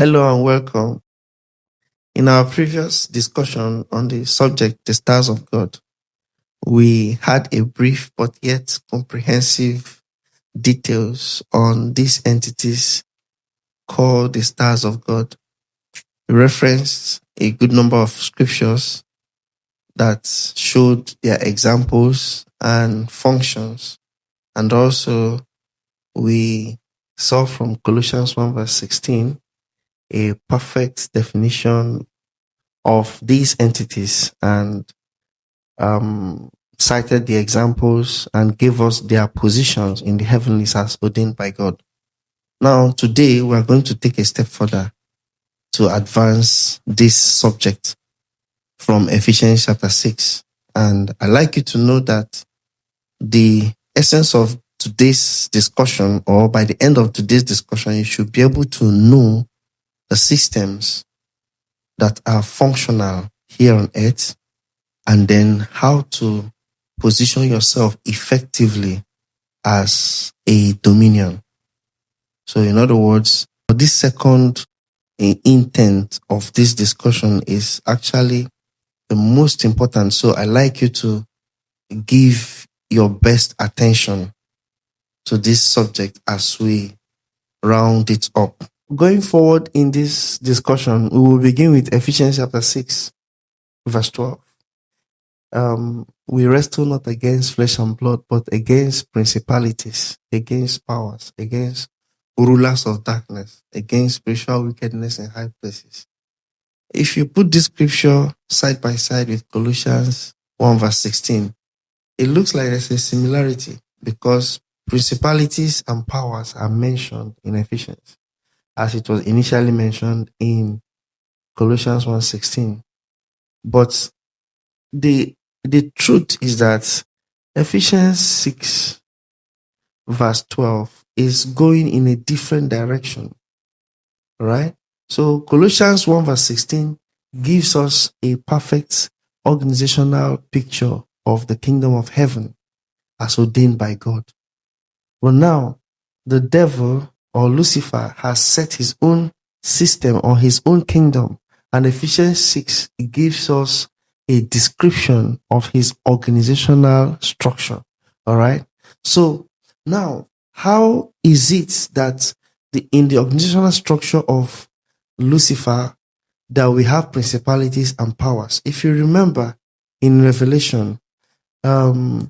Hello and welcome. In our previous discussion on the subject, the stars of God, we had a brief but yet comprehensive details on these entities called the stars of God. We referenced a good number of scriptures that showed their examples and functions. And also, we saw from Colossians 1 verse 16 a perfect definition of these entities and cited the examples and gave us their positions in the heavenlies as ordained by God. Now, today we are going to take a step further to advance this subject from Ephesians chapter 6. And I'd like you to know that the essence of today's discussion, or by the end of today's discussion, you should be able to know the systems that are functional here on earth, and then how to position yourself effectively as a dominion. So in other words, this second intent of this discussion is actually the most important. So I like you to give your best attention to this subject as we round it up. Going forward in this discussion, we will begin with Ephesians chapter 6, verse 12. We wrestle not against flesh and blood, but against principalities, against powers, against rulers of darkness, against spiritual wickedness in high places. If you put this scripture side by side with Colossians 1 verse 16, it looks like there's a similarity because principalities and powers are mentioned in Ephesians, as it was initially mentioned in Colossians 1:16. But the truth is that Ephesians 6 verse 12 is going in a different direction, right? So Colossians 1 verse 16 gives us a perfect organizational picture of the kingdom of heaven as ordained by God. But now, the devil or Lucifer has set his own system or his own kingdom, and Ephesians 6 gives us a description of his organizational structure. All right. So now, how is it that in the organizational structure of Lucifer that we have principalities and powers? If you remember in Revelation, the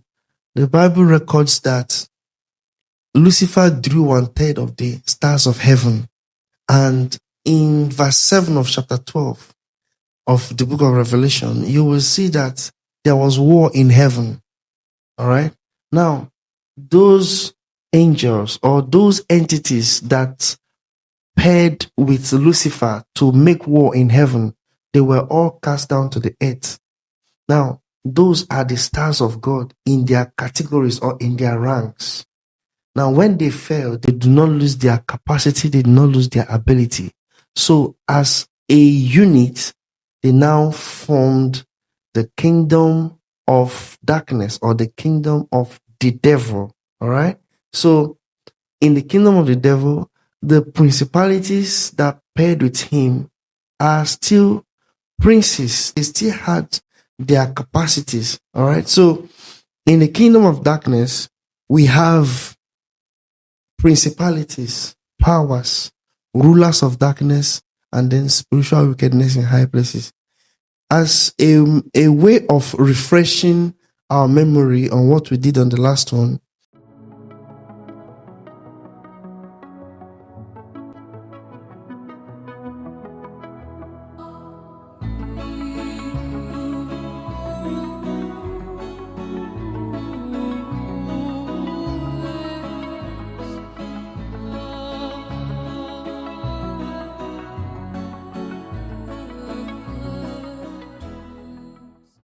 Bible records that Lucifer drew 1/3 of the stars of heaven. And in verse 7 of chapter 12 of the book of Revelation, you will see that there was war in heaven. All right. Now, those angels or those entities that paired with Lucifer to make war in heaven, they were all cast down to the earth. Now, those are the stars of God in their categories or in their ranks. Now, when they fell, they do not lose their capacity, they do not lose their ability. So, as a unit, they now formed the kingdom of darkness or the kingdom of the devil. All right. So, in the kingdom of the devil, the principalities that paired with him are still princes. They still had their capacities. All right. So, in the kingdom of darkness, we have principalities, powers, rulers of darkness, and then spiritual wickedness in high places. As a way of refreshing our memory on what we did on the last one,